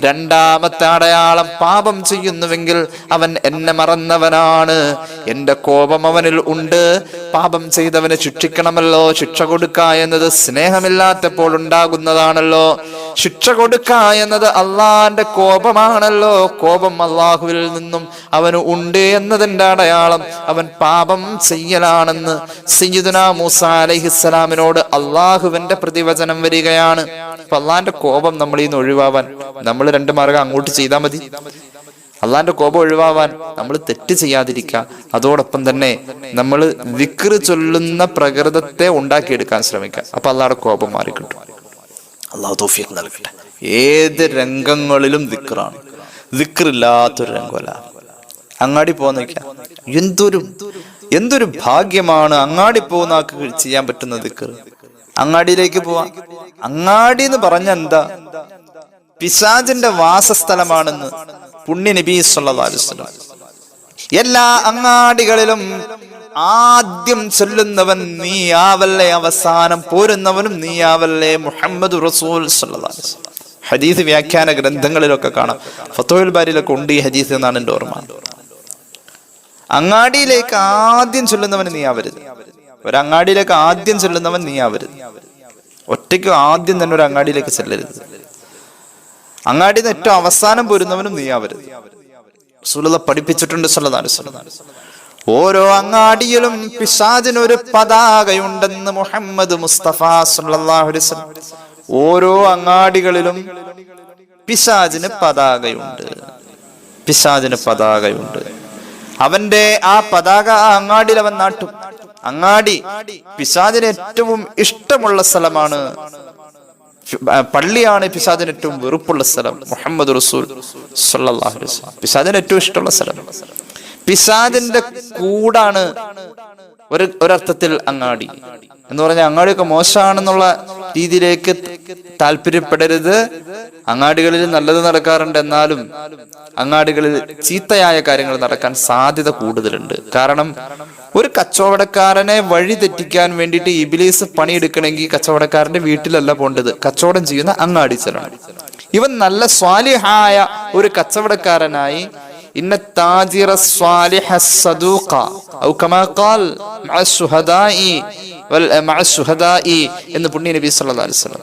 2ാമത്തെ അടയാളം, പാപം ചെയ്യുന്നുവെങ്കിൽ അവൻ എന്നെ മറന്നവനാണ്. എന്റെ കോപം അവനിൽ ഉണ്ട്. പാപം ചെയ്തവന് ശിക്ഷിക്കണമല്ലോ. ശിക്ഷ കൊടുക്ക എന്നത് സ്നേഹമില്ലാത്തപ്പോൾ ഉണ്ടാകുന്നതാണല്ലോ. ശിക്ഷ കൊടുക്ക എന്നത് അള്ളാന്റെ കോപമാണല്ലോ. കോപം അള്ളാഹുവിൽ നിന്നും അവന് ഉണ്ട് എന്നതിന്റെ അടയാളം അവൻ പാപം ചെയ്യലാണെന്ന് സയ്യിദുനാ മൂസാ അലൈഹിസ്സലാമിനോട് അള്ളാഹുവിന്റെ പ്രതിവചനം വരികയാണ്. അപ്പൊ അള്ളാന്റെ കോപം നമ്മളിൽ നിന്ന് ഒഴിവാവാൻ നമ്മൾ 2 മാർഗം അങ്ങോട്ട് ചെയ്താൽ മതി. അള്ളാന്റെ കോപം ഒഴിവാവാൻ നമ്മൾ തെറ്റ് ചെയ്യാതിരിക്കുക. അതോടൊപ്പം തന്നെ നമ്മൾ ദിക്ർ ചൊല്ലുന്ന പ്രകൃതത്തെ ഉണ്ടാക്കിയെടുക്കാൻ ശ്രമിക്കുക. അപ്പൊ അള്ളാഹുടെ കോപം മാറിക്കിട്ടും. അള്ളാഹു തൗഫീഖ് നൽകട്ടെ. ഏത് രംഗങ്ങളിലും ദിക്റാണ്. ദിക്റില്ലാത്തൊരു രംഗമല്ല. അങ്ങാടി പോകാൻ നിൽക്കാം. എന്തൊരു ഭാഗ്യമാണ് അങ്ങാടി പോകുന്ന ആൾക്ക് ചെയ്യാൻ പറ്റുന്ന ദിക്ർ. അങ്ങാടിയിലേക്ക് പോവാം. അങ്ങാടി എന്ന് പറഞ്ഞ എന്താ? പിശാചിന്റെ വാസസ്ഥലമാണെന്ന് പുണ്യ നബി സല്ലല്ലാഹു അലൈഹി വസല്ലം. എല്ലാ അങ്ങാടികളിലും ആദ്യം ചൊല്ലുന്നവൻ നീയാവല്ലേ, അവസാനം പോരുന്നവനും നീയാവല്ലേ, മുഹമ്മദ് റസൂൽ സല്ലല്ലാഹു അലൈഹി വസല്ലം. ഹദീസ് വ്യാഖ്യാന ഗ്രന്ഥങ്ങളിലൊക്കെ കാണാം. ഫത്വൽ ബാരിയിലൊക്കെ ഉണ്ട് ഈ ഹദീസ് എന്നാണ് എൻ്റെ ഓർമ്മ. അങ്ങാടിയിലേക്ക് ആദ്യം ചൊല്ലുന്നവൻ നീയാവരുത്. ഒരങ്ങാടിയിലേക്ക് ആദ്യം ചൊല്ലുന്നവൻ നീയാവരുത്. ഒറ്റയ്ക്ക് ആദ്യം തന്നെ ഒരു അങ്ങാടിയിലേക്ക് ചെല്ലരുത്. അങ്ങാടിന്ന് ഏറ്റവും അവസാനം പോരുന്നവനും നീയാവരുത്. റസൂലുള്ളാഹി പഠിപ്പിച്ചിട്ടുണ്ട് സല്ലല്ലാഹു അലൈഹി വസല്ലം. ഓരോ അങ്ങാടിയിലും പിശാചിനൊരു പതാകയുണ്ടെന്ന് മുഹമ്മദ് മുസ്തഫ സല്ലല്ലാഹു അലൈഹി വസല്ലം. ഓരോ അങ്ങാടികളിലും പിശാചിന് പതാകയുണ്ട്. പിശാചിന് പതാകയുണ്ട്. അവന്റെ ആ പതാക ആ അങ്ങാടിയിൽ അവൻ നാട്ടും. അങ്ങാടി പിശാചിന് ഏറ്റവും ഇഷ്ടമുള്ള സ്ഥലമാണ്. പള്ളിയാണ് പിശാചിന് ഏറ്റവും വെറുപ്പുള്ള സ്ഥലം. മുഹമ്മദ് റസൂൽ സല്ലല്ലാഹു അലൈഹി വസല്ലം പിശാചിന് ഏറ്റവും ഇഷ്ടമുള്ള സ്ഥലം. പിശാചിന്റെ കൂടാണ് ഒരർത്ഥത്തിൽ അങ്ങാടി എന്ന് പറഞ്ഞാൽ അങ്ങാടിയൊക്കെ മോശമാണെന്നുള്ള രീതിയിലേക്ക് താല്പര്യപ്പെടരുത്. അങ്ങാടികളിൽ നല്ലത് നടക്കാറുണ്ട്, എന്നാലും അങ്ങാടികളിൽ ചീത്തയായ കാര്യങ്ങൾ നടക്കാൻ സാധ്യത കൂടുതലുണ്ട്. കാരണം ഒരു കച്ചവടക്കാരനെ വഴി തെറ്റിക്കാൻ വേണ്ടിയിട്ട് ഇബ്ലീസ് പണിയെടുക്കണമെങ്കിൽ കച്ചവടക്കാരന്റെ വീട്ടിലല്ല പോണ്ടത്, കച്ചവടം ചെയ്യുന്ന അങ്ങാടി ചെല്ലണം. ഇവൻ നല്ല സ്വാലിഹായ ഒരു കച്ചവടക്കാരനായി ഇന്ന താജിറ സ്വാലിഹ സദൂഖ ഔ കമാ ഖാൽ മഅ ശുഹദാഇ എന്ന് പുണ്യ നബി സല്ലല്ലാഹു അലൈഹി വസല്ലം.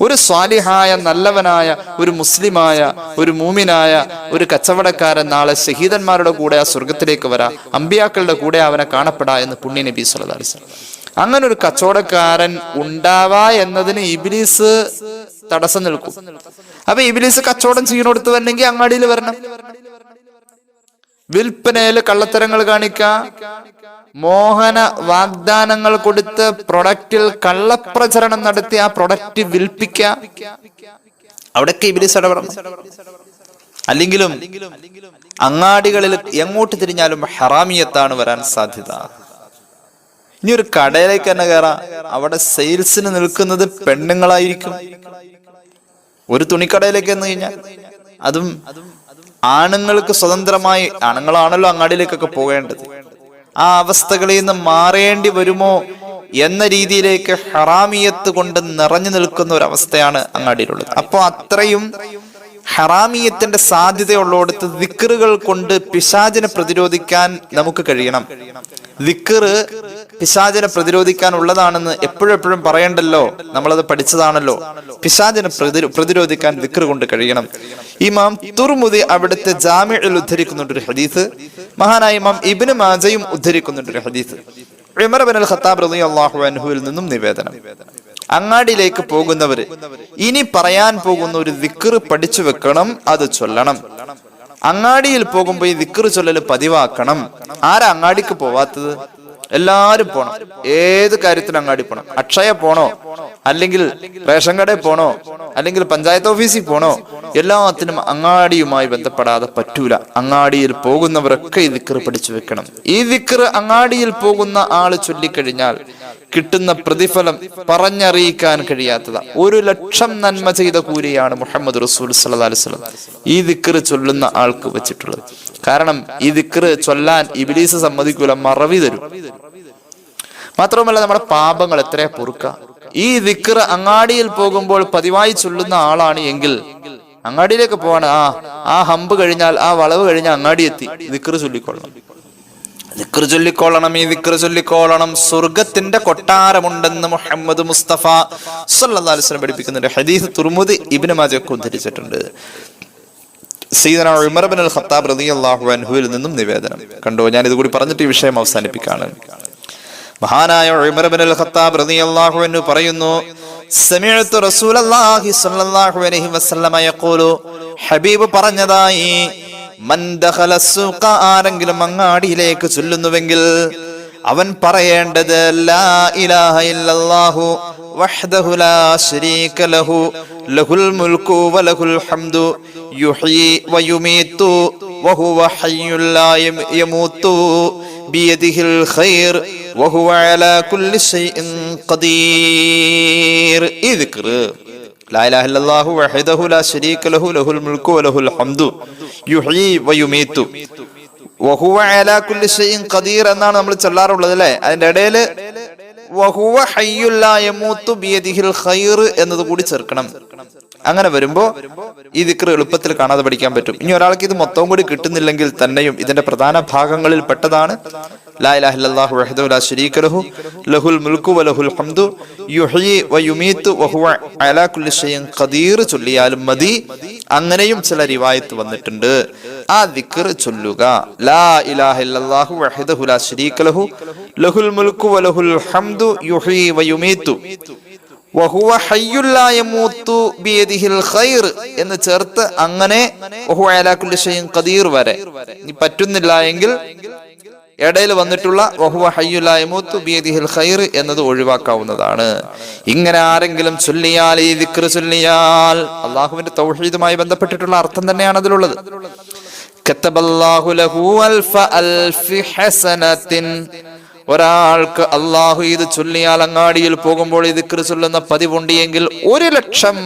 ഒരു സ്വാലിഹായ നല്ലവനായ ഒരു മുസ്ലിമായ ഒരു മൂമിനായ ഒരു കച്ചവടക്കാരൻ നാളെ ഷഹീദന്മാരുടെ കൂടെ ആ സ്വർഗത്തിലേക്ക് വരാ, അമ്പിയാക്കളുടെ കൂടെ അവനെ കാണപ്പെടാ എന്ന് പുണ്യ നബി സല്ലല്ലാഹു അലൈഹി വസല്ലം. അങ്ങനെ ഒരു കച്ചവടക്കാരൻ ഉണ്ടാവാ എന്നതിന് ഇബ്ലീസ് തടസ്സം നിൽക്കും. അപ്പൊ ഇബ്ലീസ് കച്ചവടം ചെയ്യണോടുത്ത് വരണമെങ്കിൽ അങ്ങാടിയിൽ വരണം. വിൽപ്പനയിൽ കള്ളത്തരങ്ങൾ കാണിക്ക, മോഹന വാഗ്ദാനങ്ങൾ കൊടുത്ത് പ്രൊഡക്റ്റിൽ കള്ളപ്രചരണം നടത്തി ആ പ്രൊഡക്റ്റ് വിൽപ്പിക്ക, അവിടൊക്കെ ഇബ്ലീസ് ഇടപെടണം. അല്ലെങ്കിലും അങ്ങാടികളിൽ എങ്ങോട്ട് തിരിഞ്ഞാലും ഹറാമിയത്താണ് വരാൻ സാധ്യത. ഇനി ഒരു കടയിലേക്ക് തന്നെ കയറാം, അവിടെ സെയിൽസിന് നിൽക്കുന്നത് പെണ്ണുങ്ങളായിരിക്കും. ഒരു തുണിക്കടയിലേക്ക് എന്ന് കഴിഞ്ഞാൽ അതും ആണുങ്ങൾക്ക് സ്വതന്ത്രമായി, ആണുങ്ങളാണല്ലോ അങ്ങാടിയിലേക്കൊക്കെ പോകേണ്ടത്, ആ അവസ്ഥകളിൽ നിന്ന് മാറേണ്ടി വരുമോ എന്ന രീതിയിലേക്ക് ഹറാമിയത്ത് കൊണ്ട് നിറഞ്ഞു നിൽക്കുന്ന ഒരു അവസ്ഥയാണ് അങ്ങാടിയിലുള്ളത്. അപ്പൊ അത്രയും ഹറാമിയത്തിന്റെ സാധ്യതയുള്ളടത്ത് ദിക്റുകൾ കൊണ്ട് പിശാചിനെ പ്രതിരോധിക്കാൻ നമുക്ക് കഴിയണം. ദിക്ർ പിശാചിനെ പ്രതിരോധിക്കാൻ ഉള്ളതാണെന്ന് എപ്പോഴെപ്പോഴും പറയണ്ടല്ലോ, നമ്മളത് പഠിച്ചതാണല്ലോ. പിശാചിനെ പ്രതിരോധിക്കാൻ ദിക്ർ കൊണ്ട് കഴിയണം. ഇമാം തുർമുദി അവിടുത്തെ ജാമിഉൽ ഉദ്ധരിക്കുന്നുണ്ടൊരു ഹദീസ്, മഹാനായ ഇമാം ഇബ്നു മാജയും ഉദ്ധരിക്കുന്നുണ്ടൊരു ഹദീസ്. ഉമർ ഇബ്നുൽ ഖത്താബ് റളിയല്ലാഹു അൻഹുവിൽ നിന്നും നിവേദനം, അങ്ങാടിയിലേക്ക് പോകുന്നവര് ഇനി പറയാൻ പോകുന്ന ഒരു ദിക്ർ പഠിച്ചു വെക്കണം, അത് ചൊല്ലണം. അങ്ങാടിയിൽ പോകുമ്പോ ഈ ദിക്ർ ചൊല്ലല് പതിവാക്കണം. ആരാ അങ്ങാടിക്ക് പോവാത്തത്? എല്ലാരും പോണം. ഏത് കാര്യത്തിനും അങ്ങാടി പോണം. അക്ഷയ പോണോ, അല്ലെങ്കിൽ റേഷൻ കടയിൽ പോണോ, അല്ലെങ്കിൽ പഞ്ചായത്ത് ഓഫീസിൽ പോണോ, എല്ലാത്തിനും അങ്ങാടിയുമായി ബന്ധപ്പെടാതെ പറ്റൂല. അങ്ങാടിയിൽ പോകുന്നവരൊക്കെ ഈ ദിക്ർ പഠിച്ചു വെക്കണം. ഈ ദിക്ർ അങ്ങാടിയിൽ പോകുന്ന ആള് ചൊല്ലിക്കഴിഞ്ഞാൽ കിട്ടുന്ന പ്രതിഫലം പറഞ്ഞറിയിക്കാൻ കഴിയാത്തതാ. 1,00,000 നന്മ ചെയ്ത കൂലിയാണ് മുഹമ്മദ് റസൂൽ സല്ലല്ലാഹു അലൈഹി വസല്ലം ഈ ദിക്ർ ചൊല്ലുന്ന ആൾക്ക് വെച്ചിട്ടുള്ളത്. കാരണം ഈ ദിക്ർ ചൊല്ലാൻ ഇബ്ലീസ് സമ്മതിക്കൂല, മറവി തരും. മാത്രവുമല്ല നമ്മുടെ പാപങ്ങൾ എത്രയാ പൊറുക്ക. ഈ ദിക്ർ അങ്ങാടിയിൽ പോകുമ്പോൾ പതിവായി ചൊല്ലുന്ന ആളാണ് എങ്കിൽ അങ്ങാടിയിലേക്ക് പോവാണ്, ആ ഹമ്പ് കഴിഞ്ഞാൽ, ആ വളവ് കഴിഞ്ഞാൽ അങ്ങാടി എത്തി, ദിക്ർ ചൊല്ലിക്കൊള്ളണം. ദിക്ർ ചൊല്ലിക്കോളണം, ഈ ദിക്ർ ചൊല്ലിക്കോളണം. സ്വർഗത്തിന്റെ കൊട്ടാരമുണ്ടെന്ന് മുഹമ്മദ് മുസ്തഫ സല്ലല്ലാഹു അലൈഹി വസല്ലം പഠിപ്പിക്കുന്നുണ്ട്. ഹദീസ് തുർമുദി ഇബ്നു മാജ ഒക്കെ ഉദ്ധരിച്ചിട്ടുണ്ട്. സയ്യിദന ഉമർ ഇബ്നുൽ ഖത്താബ് റളിയല്ലാഹു അൻഹുവിൽ നിന്നും നിവേദനം. കണ്ടോ, ഞാൻ ഇത് കൂടി പറഞ്ഞിട്ട് ഈ വിഷയം അവസാനിപ്പിക്കാണ്. മഹാനായ ഉമർ ഇബ്നുൽ ഖത്താബ് റളിയല്ലാഹു അൻഹു പറയുന്നു, സമിഅ്തു റസൂലല്ലാഹി സ്വല്ലല്ലാഹു അലൈഹി വസല്ലമ യഖൂലു, ഹബീബ് പറഞ്ഞതായി, മൻ ദഖല സൂഖ, ആരെങ്കിലും അങ്ങാടിയിലേക്ക് ചൊല്ലുന്നുവെങ്കിൽ അവൻ പറയേണ്ടത് ലാ ഇലാഹ ഇല്ലല്ലാഹു വഹ്ദഹു ലാ ശരീക ലഹു ലഹുൽ മുൽക്കു വലഹുൽ ഹംദു യുഹ്യി വയുമീതു വഹുവ ഹയ്യുൽ ലാ യമൂതു ബിയദിഹിൽ ഖൈർ വഹുവ അലാ കുല്ലി ഷൈഇൻ ഖദീർ. ഈ ദിക്ർ ലാ ഇലാഹ ഇല്ലല്ലാഹു വഹ്ദഹു ലാ ശരീക ലഹു ലഹുൽ മുൽക്കു വലഹുൽ ഹംദു യുഹ്യി വയുമീതു വഹുവ അലാ കുല്ലി ഷൈഇൻ ഖദീർ എന്നാണ് നമ്മൾ ചൊല്ലാറുള്ളത് അല്ലേ. അതിന്റെ ഇടയിൽ വഹുവ ഹയ്യുൽ ലാ യമൂതു ബിയദിഹിൽ ഖൈർ എന്നത് കൂടി ചേർക്കണം. അങ്ങനെ വരുമ്പോ ഈ ദിക്ർ എളുപ്പത്തിൽ കാണാതെ പഠിക്കാൻ പറ്റും. ഇനി ഒരാൾക്ക് ഇത് മൊത്തം കൂടി കിട്ടുന്നില്ലെങ്കിൽ തന്നെയും ഇതിന്റെ പ്രധാന ഭാഗങ്ങളിൽ പെട്ടതാണ് ലാ ഇലാഹ ഇല്ലല്ലാഹു വഹ്ദഹു ലാ ശരീക ലഹു ലഹുൽ മുൽക്കു വലഹുൽ ഹംദു യുഹ്യി വയുമീതു വഹുവ അലാ കുല്ലി ഷൈഇൻ ഖദീർ ചൊല്ലിയാലും മതി. അങ്ങനെയും ചില റിവായത്ത് വന്നിട്ടുണ്ട്. ആ ദിക്ർ ചൊല്ലുക, ലാ ഇലാഹ ഇല്ലല്ലാഹു വഹ്ദഹു ലാ ശരീക ലഹു ലഹുൽ മുൽക്കു വലഹുൽ ഹംദു യുഹ്യി വയുമീതു വഹുവ ഹയ്യുൽ ലാ യമൂതു ബിയദിഹിൽ ഖൈർ എന്ന് ചേർത്ത് അങ്ങനെ വഹുവ അലാ കുല്ലി ഷൈഇൻ ഖദീർ വരെ. ഇനി പറ്റുന്നില്ല എങ്കിൽ ഇടയിൽ വന്നിട്ടുള്ള വഹുവ ഹയ്യുൽ ലാ യമൂതു ബിയദിഹിൽ ഖൈർ എന്നത് ഒഴിവാക്കാവുന്നതാണ്. ഇങ്ങനെ ആരെങ്കിലും ചൊല്ലിയാൽ, ഈ ദിക്ർ ചൊല്ലിയാൽ, അള്ളാഹുവിന്റെ തൗഹീദുമായി ബന്ധപ്പെട്ടിട്ടുള്ള അർത്ഥം തന്നെയാണ് അതിലുള്ളത്. കതബല്ലാഹു ലഹു അൽഫ അൽഫി ഹസനത്തിൻ, ഒരാൾക്ക് അള്ളാഹു ഇത് ചൊല്ലിയാൽ അങ്ങാടിയിൽ പോകുമ്പോൾ ഈ ദിക്ർ ചൊല്ലുന്ന പതിവുണ്ട് എങ്കിൽ 1,00,000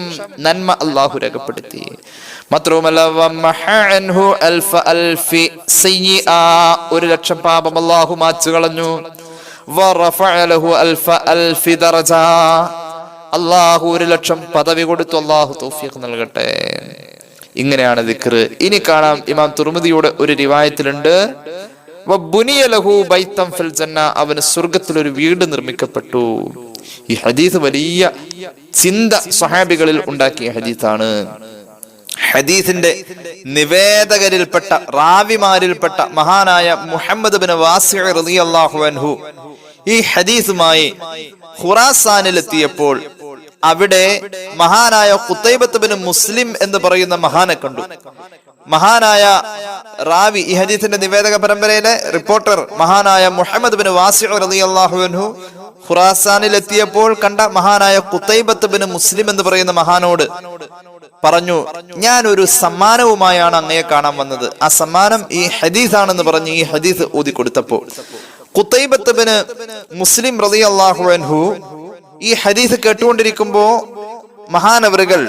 നന്മ അള്ളാഹു രേഖപ്പെടുത്തി. മാത്രവുമല്ല 1,00,000 പാപം അള്ളാഹു മാച്ചു കളഞ്ഞു. അള്ളാഹു 1,00,000 പദവി കൊടുത്തു. അള്ളാഹു തൗഫീഖ് നൽകട്ടെ. ഇങ്ങനെയാണ് ദിക്ർ. ഇനി കാണാം, ഇമാം തുർമുദിയുടെ ഒരു റിവായത്തിലുണ്ട്, അവന് സ്വർഗത്തിൽ ഒരു വീട് നിർമ്മിക്കപ്പെട്ടു. ഈ ഹദീസ് വലിയ ചിന്ത സ്വഹാബികളിൽ ഉണ്ടാക്കിയ ഹദീസാണ്. ഹദീസിന്റെ നിവേദകരിൽപ്പെട്ട, റാവിമാരിൽപ്പെട്ട മഹാനായ മുഹമ്മദ് ബിൻ വാസിഅ റളിയല്ലാഹു അൻഹു ഈ ഹദീസുമായി ഖുറാസാനിലെത്തിയപ്പോൾ അവിടെ മഹാനായ ഖുതൈബത്ത് ബിൻ മുസ്ലിം എന്ന് പറയുന്ന മഹാനെ കണ്ടു. മഹാനായ റാവി, ഈ ഹദീസിന്റെ നിവേദക പരമ്പരയിലെ റിപ്പോർട്ടർ മഹാനായ മുഹമ്മദ് ബിൻ വാസിഅ റളിയല്ലാഹു അൻഹു ഖുറാസാനിൽ എത്തിയപ്പോൾ കണ്ട മഹാനായ ഖുതൈബത്ത് ബിൻ മുസ്ലിം എന്ന് പറയുന്ന മഹാനോട് പറഞ്ഞു, ഞാൻ ഒരു സമ്മാനവുമായാണ് അങ്ങയെ കാണാൻ വന്നത്. ആ സമ്മാനം ഈ ഹദീസാണെന്ന് പറഞ്ഞ് ഈ ഹദീസ് ഓതി കൊടുത്തപ്പോൾ ഖുതൈബത്ത് ബിൻ മുസ്ലിം റളിയല്ലാഹു അൻഹു ഈ ഹദീസ് കേട്ടുകൊണ്ടിരിക്കുമ്പോ, മഹാനവറുകൾ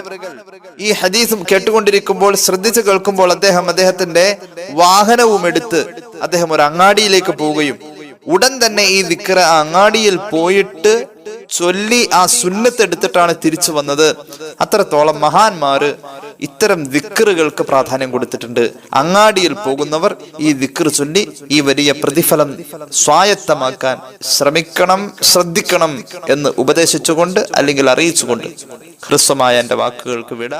ഈ ഹദീസും കേട്ടുകൊണ്ടിരിക്കുമ്പോൾ ശ്രദ്ധിച്ചു കേൾക്കുമ്പോൾ അദ്ദേഹത്തിന്റെ വാഹനവും എടുത്ത് അദ്ദേഹം ഒരു അങ്ങാടിയിലേക്ക് പോവുകയും ഉടൻ തന്നെ ഈ ദിക്ർ അങ്ങാടിയിൽ പോയിട്ട് ചൊല്ലി ആ സുന്നത്ത് എടുത്തിട്ടാണ് തിരിച്ചു വന്നത്. അത്രത്തോളം മഹാന്മാര് ഇത്തരം ദിക്റുകൾക്ക് പ്രാധാന്യം കൊടുത്തിട്ടുണ്ട്. അങ്ങാടിയിൽ പോകുന്നവർ ഈ ദിക്ർ ചൊല്ലി ഈ വലിയ പ്രതിഫലം സ്വായത്തമാക്കാൻ ശ്രമിക്കണം, ശ്രദ്ധിക്കണം എന്ന് ഉപദേശിച്ചുകൊണ്ട് അല്ലെങ്കിൽ അറിയിച്ചുകൊണ്ട് ഹ്രസ്വമായ എന്റെ വാക്കുകൾക്ക് വിട.